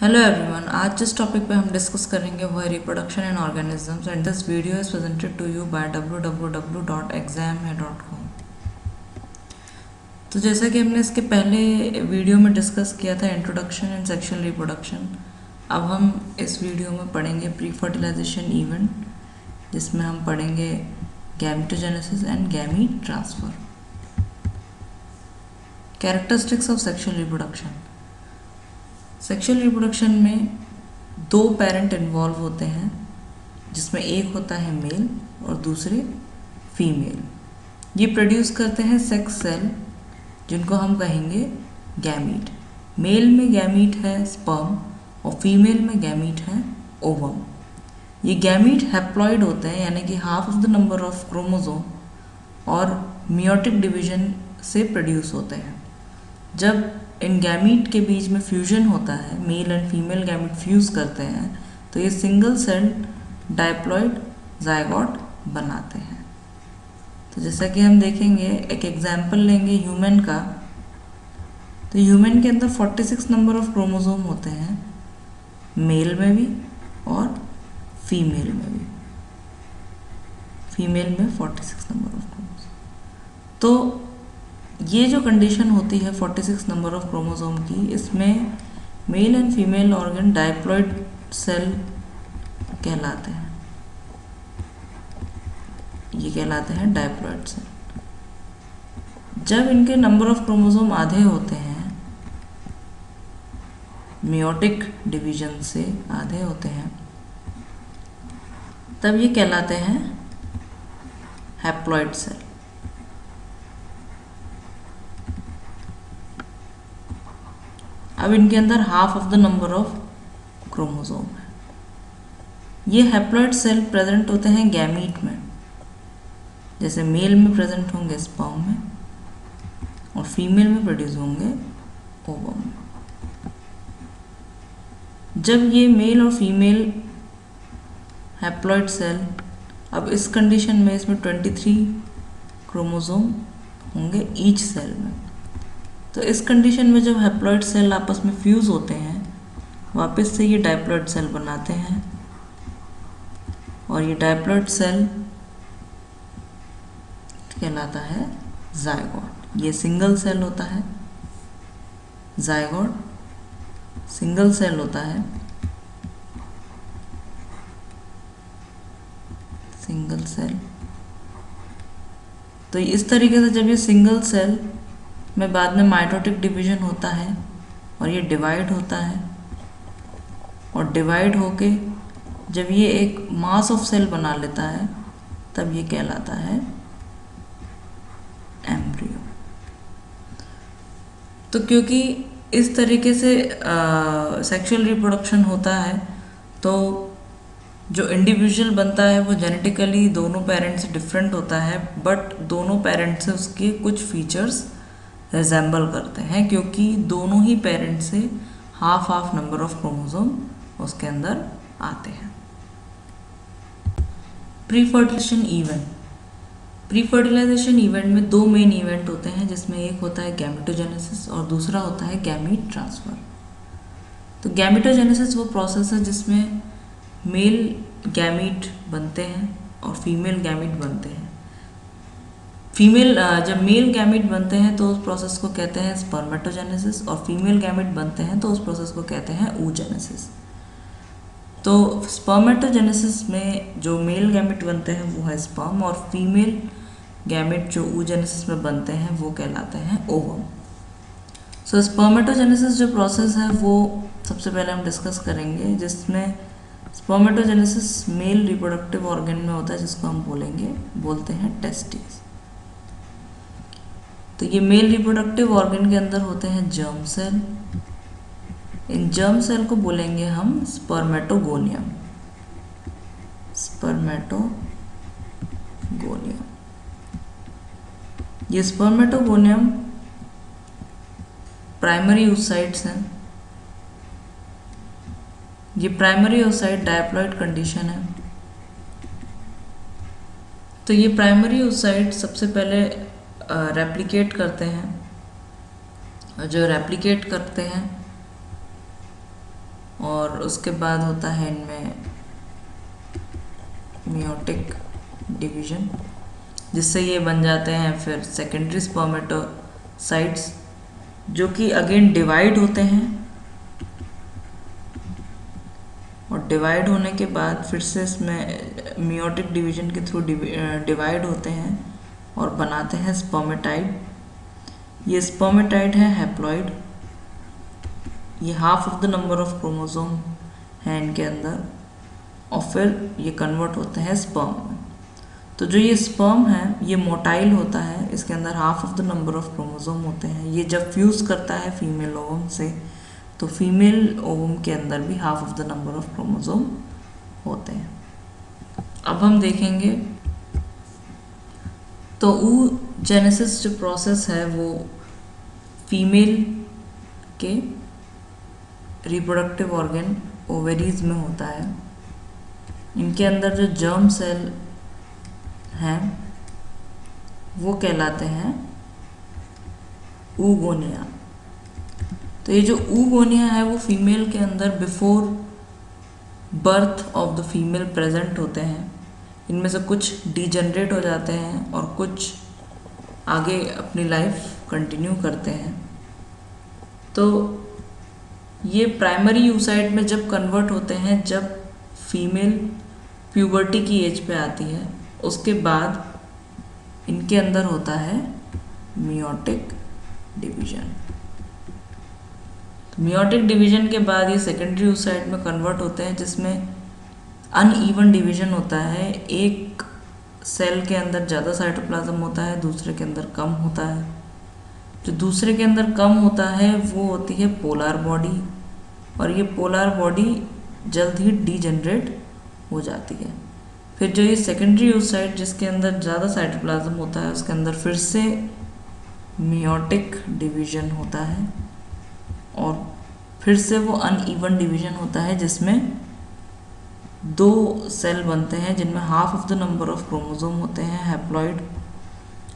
Hello everyone, आज जिस topic पे हम डिस्कस करेंगे वो है reproduction in organisms and this video is presented to you by www.examhay.com। तो जैसा कि हमने इसके पहले वीडियो में डिस्कस किया था इंट्रोडक्शन एंड सेक्शुअल रिप्रोडक्शन, अब हम इस वीडियो में पढ़ेंगे प्री फर्टिलाइजेशन इवेंट, जिसमें हम पढ़ेंगे gametogenesis and gamete transfer. Characteristics of sexual reproduction. Sexual reproduction में दो पेरेंट इन्वॉल्व होते हैं, जिसमें एक होता है मेल और दूसरे फीमेल। ये प्रोड्यूस करते हैं सेक्स सेल, जिनको हम कहेंगे गैमीट। मेल में गैमीट है स्पर्म और फीमेल में गैमीट है ओवम। ये गैमीट हैप्लॉइड होते हैं, यानी कि half of the number of chromosome और मियोटिक डिवीजन से प्रोड्यूस होते हैं। जब इन गैमीट के बीच में फ्यूजन होता है, mail and female gamete fuse करते हैं, तो ये सिंगल सेल डायप्लॉइड जायगोट बनाते हैं। तो जैसा कि हम देखेंगे, एक एग्जाम्पल लेंगे ह्यूमन का। तो ह्यूमन के अंदर 46 नंबर ऑफ क्रोमोसोम होते हैं, मेल में भी और फीमेल में भी। फीमेल में 46 नंबर ऑफ क्रोमोसोम। तो ये जो कंडीशन होती है 46 नंबर ऑफ क्रोमोसोम की, इसमें male and female organ diploid cell कहलाते हैं। ये कहलाते हैं डायप्लॉइड सेल। जब इनके नंबर ऑफ क्रोमोसोम आधे होते हैं, मियोटिक डिवीजन से आधे होते हैं, तब ये कहलाते हैं हैप्लॉइड सेल। अब इनके अंदर half of the number of chromosome है। ये हैप्लॉइड सेल प्रेजेंट होते हैं गैमीट में, जैसे मेल में प्रेजेंट होंगे स्पर्म में और फीमेल में प्रोड्यूस होंगे ओवम में। जब ये मेल और फीमेल हैप्लॉइड सेल, अब इस कंडीशन में इसमें 23 क्रोमोसोम होंगे ईच सेल में। तो इस कंडीशन में जब हैप्लॉइड सेल आपस में फ्यूज होते हैं, वापस से ये डायप्लॉइड सेल बनाते हैं और ये डायप्लॉइड सेल कहलाता है जायगोट। ये सिंगल सेल होता है, जायगोट सिंगल सेल होता है, सिंगल सेल। तो इस तरीके से जब ये सिंगल सेल में बाद में माइटोटिक डिवीजन होता है और ये डिवाइड होता है, और डिवाइड होके जब ये एक मास ऑफ सेल बना लेता है, तब ये कहलाता है एम्ब्रियो। तो क्योंकि इस तरीके से सेक्सुअल रिप्रोडक्शन होता है, तो जो इंडिविजुअल बनता है वो जेनेटिकली दोनों पेरेंट्स से डिफरेंट होता है, बट दोनों पेरेंट्स से उसके कुछ फीचर्स रिजेंबल करते हैं, क्योंकि दोनों ही पेरेंट्स से half half number of chromosome उसके अंदर आते हैं। Pre fertilisation event. Pre fertilisation event में दो मेन इवेंट होते हैं, जिसमें एक होता है गैमेटोजेनेसिस और दूसरा होता है गैमीट ट्रांसफर। तो गैमेटोजेनेसिस वो प्रोसेस है जिसमें मेल गैमीट बनते हैं और फीमेल गैमीट बनते हैं। जब मेल गैमीट बनते हैं तो उस प्रोसेस को कहते हैं स्पर्मेटोजेनेसिस, और फीमेल गैमीट बनते हैं तो उस प्रोसेस को कहते हैं oogenesis। तो स्पर्मेटोजेनेसिस में जो मेल गैमीट बनते हैं वो है स्पर्म, और फीमेल गैमीट जो oogenesis में बनते हैं वो कहलाते हैं ओवम। सो स्पर्मेटोजेनेसिस जो प्रोसेस है वो सबसे पहले हम डिस्कस करेंगे, जिसमें स्पर्मेटोजेनेसिस मेल रिप्रोडक्टिव ऑर्गन में होता है, जिसको हम बोलते हैं टेस्टिस। तो ये मेल रिप्रोडक्टिव ऑर्गन के अंदर होते हैं जर्म सेल। इन जर्म सेल को बोलेंगे हम स्पर्मेटोगोनियम। स्पर्मेटोगोनियम। ये स्पर्मेटोगोनियम प्राइमरी oocytes हैं। ये प्राइमरी oocyte डायप्लॉइड कंडीशन है। तो ये प्राइमरी oocyte सबसे पहले रेप्लिकेट करते हैं, जो रेप्लिकेट करते हैं और उसके बाद होता है इनमें मियोटिक डिवीजन, जिससे ये बन जाते हैं फिर सेकेंडरी स्पर्मेटोसाइट्स, जो कि अगेन डिवाइड होते हैं और डिवाइड होने के बाद फिर से इसमें मियोटिक डिवीजन के थ्रू डिवाइड होते हैं और बनाते हैं स्पर्मेटाइड। ये स्पर्मेटाइड है हैप्लॉइड, ये half of the number of chromosome है इनके अंदर, और फिर ये कन्वर्ट होते हैं स्पर्म में। तो जो ये स्पर्म है ये मोटाइल होता है, इसके अंदर half of the number of chromosome होते हैं। ये जब फ्यूज़ करता है फीमेल ओवम से, तो फीमेल ओवम के अंदर भी half of the number of chromosome होते हैं। अब हम देखेंगे तो oogenesis जो प्रोसेस है वो फीमेल के रिप्रोडक्टिव ऑर्गन ओवेरीज में होता है। इनके अंदर जो जर्म सेल हैं वो कहलाते हैं oogonia। तो ये जो oogonia है वो फीमेल के अंदर before birth of the female present होते हैं। इनमें से कुछ डीजनरेट हो जाते हैं और कुछ आगे अपनी लाइफ कंटिन्यू करते हैं। तो ये प्राइमरी यूसाइट में जब कन्वर्ट होते हैं, जब फीमेल प्यूबर्टी की एज पे आती है, उसके बाद इनके अंदर होता है मियोटिक डिवीजन। तो मियोटिक डिवीजन के बाद ये सेकेंडरी यूसाइट में कन्वर्ट होते हैं, जिसमें अनइवन डिवीजन होता है। एक सेल के अंदर ज़्यादा साइटोप्लाज्म होता है, दूसरे के अंदर कम होता है। जो दूसरे के अंदर कम होता है वो होती है पोलर बॉडी, और ये पोलर बॉडी जल्द ही डीजनरेट हो जाती है। फिर जो ये सेकेंडरी oocyte जिसके अंदर ज़्यादा साइटोप्लाज्म होता है, उसके अंदर फिर से मियोटिक डिवीजन होता है, और फिर से वो अनइवन डिवीजन होता है जिसमें दो सेल बनते हैं जिनमें half of the number of chromosome होते हैं हैप्लॉइड,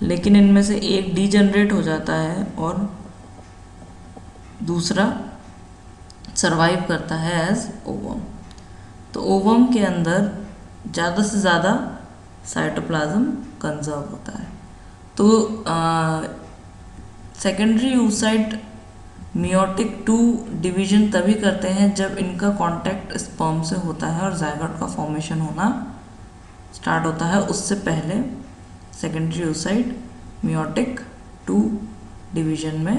लेकिन इनमें से एक डीजनरेट हो जाता है और दूसरा सरवाइव करता है एज ओवम। तो ओवम के अंदर ज़्यादा से ज़्यादा साइटोप्लाज्म कंजर्व होता है। तो सेकेंडरी oocyte मियोटिक 2 डिवीजन तभी करते हैं जब इनका कांटेक्ट स्पर्म से होता है और जायगोट का फॉर्मेशन होना स्टार्ट होता है। उससे पहले सेकेंडरी oocyte मियोटिक 2 डिवीजन में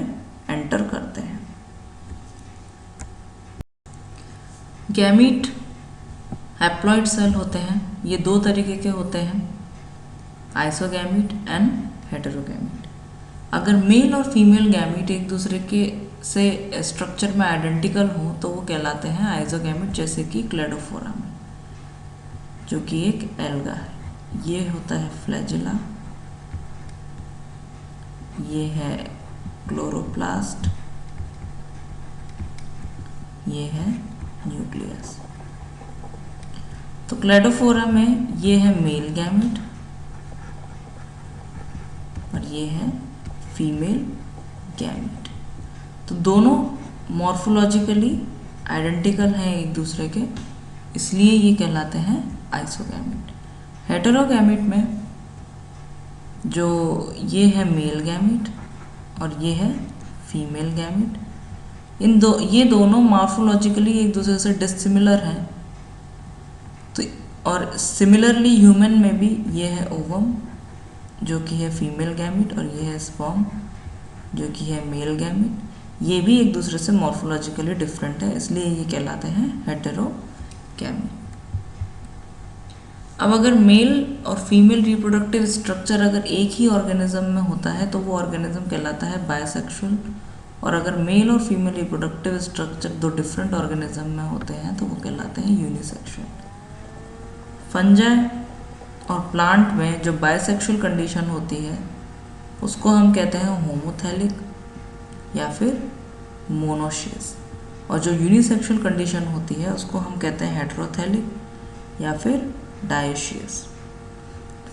एंटर करते हैं। गैमीट हैप्लॉइड सेल होते हैं। ये दो तरीके के होते हैं, आइसोगैमीट एंड हेटेरोगैमीट। अगर मेल और फीमेल गैमीट एक दूसरे के से स्ट्रक्चर में आइडेंटिकल हो तो वो कहलाते हैं आइसोगैमीट, जैसे कि क्लेडोफोरा में, जो कि एक एल्गा है। ये होता है फ्लैजिला, ये है क्लोरोप्लास्ट, ये है न्यूक्लियस। तो क्लेडोफोरा में ये है मेल गैमीट और ये है फीमेल गैमीट। तो दोनों मॉर्फोलॉजिकली आइडेंटिकल हैं एक दूसरे के, इसलिए ये कहलाते हैं आइसोगैमीट। हेटेरोगैमीट में जो ये है मेल गैमीट और ये है फीमेल गैमीट, ये दोनों मॉर्फोलॉजिकली एक दूसरे से डिसिमिलर हैं। तो और सिमिलरली ह्यूमन में भी ये है ओवम जो कि है फीमेल गैमीट, और ये है स्पर्म जो कि है मेल गैमीट। ये भी एक दूसरे से मॉर्फोलॉजिकली डिफरेंट है, इसलिए ये कहलाते हैं हेटेरोगैमीट। अब अगर मेल और फीमेल रिप्रोडक्टिव स्ट्रक्चर अगर एक ही ऑर्गेनिज्म में होता है तो वो ऑर्गेनिज्म कहलाता है बायसेक्सुअल, और अगर मेल और फीमेल रिप्रोडक्टिव स्ट्रक्चर दो डिफरेंट ऑर्गेनिज्म में होते हैं तो वो कहलाते हैं यूनिसेक्सुअल। फंजाई और प्लांट में जो बायसेक्सुअल कंडीशन होती है उसको हम कहते हैं होमोथैलिक या फिर मोनोशियस, और जो यूनिसेक्सुअल कंडीशन होती है उसको हम कहते हैं हेटेरोथैलिक या फिर डायोशियस।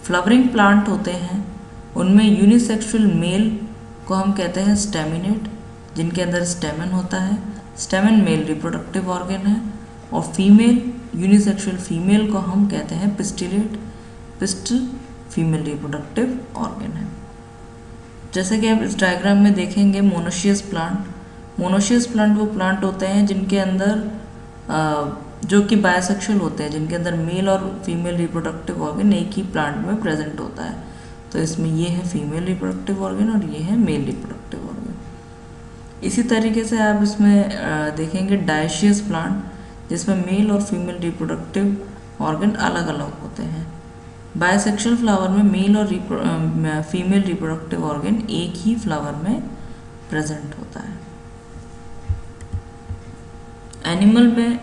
फ्लावरिंग प्लांट होते हैं, उनमें यूनिसेक्सुअल मेल को हम कहते हैं स्टेमिनेट, जिनके अंदर स्टेमन होता है। स्टेमन मेल रिप्रोडक्टिव ऑर्गन है, और फीमेल यूनिसेक्सुअल फीमेल को हम कहते हैं pistillate, pistol female reproductive organ है। जैसे कि आप इस डायग्राम में देखेंगे मोनोशियस प्लांट वो प्लांट होते हैं जिनके अंदर जो कि बायसेक्सुअल होते हैं, जिनके अंदर मेल और फीमेल रिप्रोडक्टिव ऑर्गन एक ही प्लांट में प्रेजेंट होता है। तो इसमें ये है फीमेल रिप्रोडक्टिव ऑर्गन और ये है मेल रिप्रोडक्टिव ऑर्गन। इसी तरीके से आप इसमें देखेंगे डायशियस प्लांट, जिसमें मेल और फीमेल रिप्रोडक्टिव ऑर्गन अलग अलग होते हैं। बायसेक्सुअल फ्लावर में मेल और फीमेल रिप्रोडक्टिव ऑर्गन एक ही फ्लावर में प्रेजेंट होता है। एनिमल में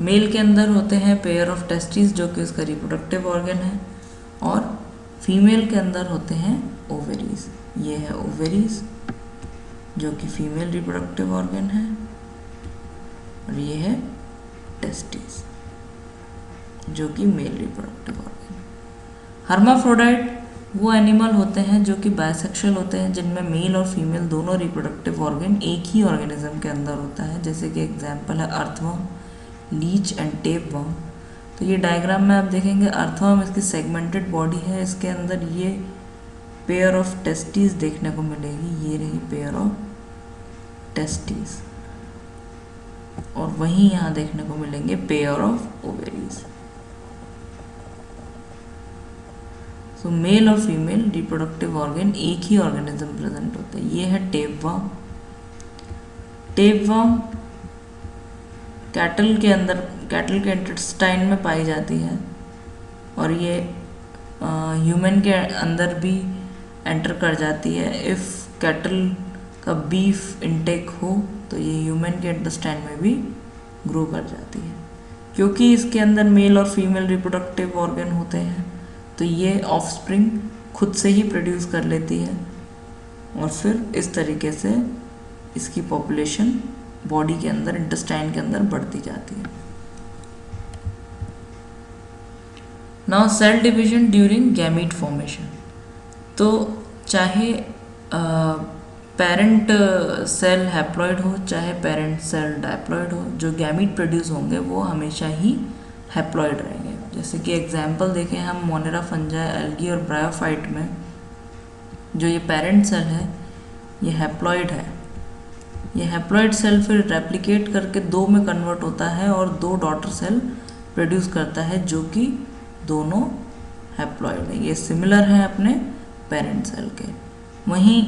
मेल के अंदर होते हैं पेयर ऑफ टेस्टिस जो कि उसका रिप्रोडक्टिव ऑर्गन है, और फीमेल के अंदर होते हैं ओवेरीज। ये है ओवेरीज जो कि फीमेल रिप्रोडक्टिव ऑर्गन है, और ये है टेस्टिस जो कि मेल रिप्रोडक्टिव ऑर्गन। हर्माफ्रोडाइट वो एनिमल होते हैं जो कि बायसेक्सुअल होते हैं, जिनमें मेल और फीमेल दोनों रिप्रोडक्टिव ऑर्गन एक ही ऑर्गेनिज्म के अंदर होता है। जैसे कि एग्जांपल है अर्थवर्म, लीच एंड टेपवर्म। तो ये डायग्राम में आप देखेंगे अर्थवर्म इसकी सेगमेंटेड बॉडी है, इसके अंदर ये पेयर ऑफ टेस्टिस देखने को मिलेगी, ये रही पेयर ऑफ टेस्टिस, और वहीं यहाँ देखने को मिलेंगे pair of ovaries. So male और फीमेल रिप्रोडक्टिव ऑर्गन एक ही ऑर्गेनिज्म प्रेजेंट होते हैं। ये है टेपवर्म। टेपवर्म कैटल के इंटेस्टाइन में पाई जाती है, और ये ह्यूमन के अंदर भी एंटर कर जाती है। इफ़ कैटल का बीफ इनटेक हो तो ये ह्यूमन के इंटेस्टाइन में भी ग्रो कर जाती है। क्योंकि इसके अंदर मेल और फीमेल रिप्रोडक्टिव ऑर्गन होते हैं, तो ये ऑफस्प्रिंग खुद से ही प्रोड्यूस कर लेती है, और फिर इस तरीके से इसकी पॉपुलेशन बॉडी के अंदर इंटेस्टाइन के अंदर बढ़ती जाती है। Now cell division during gamete formation. तो चाहे पेरेंट सेल हैप्लॉइड हो चाहे पेरेंट सेल डायप्लॉइड हो, जो गैमीट प्रोड्यूस होंगे वो हमेशा ही हैप्लॉइड रहेंगे। जैसे कि एग्जाम्पल देखें हम मोनेरा फंजाई, एल्गी और ब्रायोफाइट में, जो ये पेरेंट सेल है ये हैप्लॉइड है। ये हैप्लॉइड सेल फिर रेप्लिकेट करके 2 में कन्वर्ट होता है और 2 डॉटर सेल प्रोड्यूस करता है जो कि दोनों हैप्लॉइड है। ये सिमिलर है अपने पेरेंट सेल के। वहीं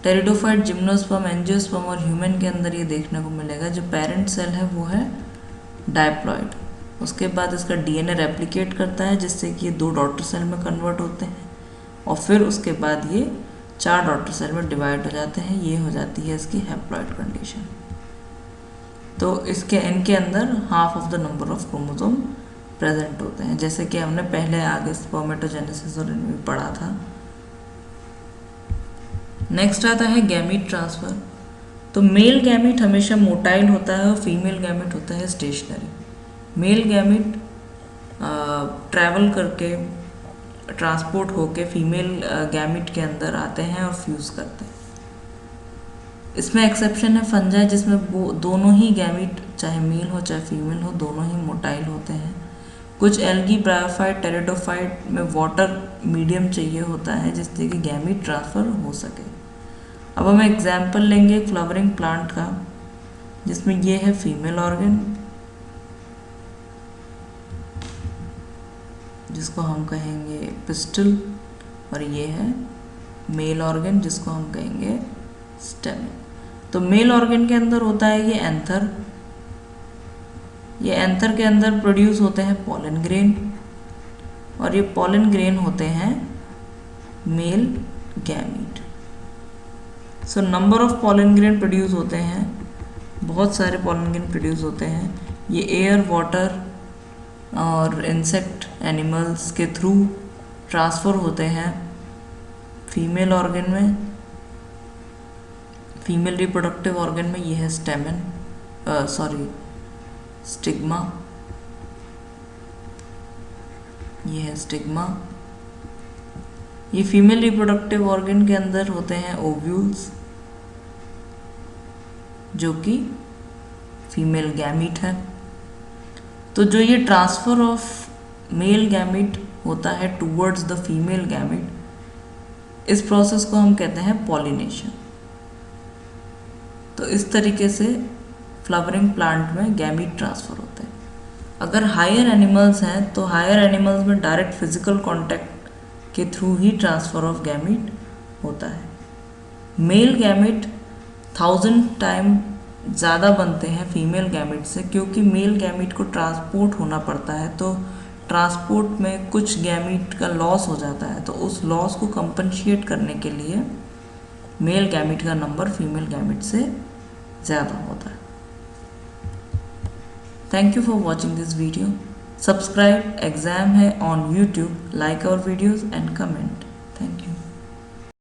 टेरिडोफाइट, जिम्नोस्पर्म, एंजियोस्पर्म और ह्यूमन के अंदर ये देखने को मिलेगा, जो पेरेंट सेल है वो है डायप्लॉइड। उसके बाद इसका डीएनए रेप्लिकेट करता है जिससे कि ये 2 डॉटर सेल में कन्वर्ट होते हैं, और फिर उसके बाद ये 4 डॉटर सेल में डिवाइड हो जाते हैं। ये हो जाती है इसकी हैप्लॉइड कंडीशन। तो इनके अंदर half of the number of chromosome present होते हैं, जैसे कि हमने पहले आगे स्पर्मेटोजेनेसिस और इनमें पढ़ा था। नेक्स्ट आता है गैमीट ट्रांसफर। तो मेल गैमीट हमेशा मोटाइल होता है और फीमेल गैमीट होता है स्टेशनरी। मेल गैमीट ट्रैवल करके ट्रांसपोर्ट होके फीमेल गैमीट के अंदर आते हैं और फ्यूज़ करते हैं। इसमें एक्सेप्शन है फंजाई, जिसमें वो दोनों ही गैमीट चाहे मेल हो चाहे फीमेल हो दोनों ही मोटाइल होते हैं। कुछ एल्गी, ब्रायोफाइट, टेरिडोफाइट में वाटर मीडियम चाहिए होता है जिससे कि गैमीट ट्रांसफ़र हो सके। अब हम एग्जाम्पल लेंगे एक फ्लावरिंग प्लांट का, जिसमें ये है फीमेल ऑर्गन जिसको हम कहेंगे पिस्टल, और ये है मेल ऑर्गन जिसको हम कहेंगे स्टेमन। तो मेल ऑर्गन के अंदर होता है ये एंथर। ये एंथर के अंदर प्रोड्यूस होते हैं पॉलन ग्रेन, और ये पॉलन ग्रेन होते हैं male gamete. So number of pollen grain produce होते हैं, बहुत सारे पॉलन ग्रेन प्रोड्यूस होते हैं। ये एयर, वाटर और इंसेक्ट, एनिमल्स के थ्रू ट्रांसफ़र होते हैं फीमेल ऑर्गन में, फीमेल रिप्रोडक्टिव ऑर्गन में। ये है स्टिग्मा, ये है स्टिग्मा। ये फीमेल रिप्रोडक्टिव ऑर्गन के अंदर होते हैं ओव्यूल्स, जो कि फीमेल गैमीट है। तो जो ये ट्रांसफर ऑफ मेल गैमीट होता है टूवर्ड्स द फीमेल गैमीट, इस प्रोसेस को हम कहते हैं पॉलिनेशन। तो इस तरीके से फ्लावरिंग प्लांट में गैमीट ट्रांसफर होते हैं। अगर हायर एनिमल्स हैं तो हायर एनिमल्स में डायरेक्ट फिजिकल कांटेक्ट के through he transfer of gamete होता है। मेल गैमीट 1000 टाइम ज़्यादा बनते हैं फीमेल गैमीट से, क्योंकि मेल गैमीट को ट्रांसपोर्ट होना पड़ता है, तो ट्रांसपोर्ट में कुछ गैमीट का लॉस हो जाता है, तो उस लॉस को कंपनशिएट करने के लिए मेल गैमीट का नंबर फीमेल गैमीट से ज़्यादा होता है। Thank you for watching this video. Subscribe, exam है on YouTube, like our videos and comment.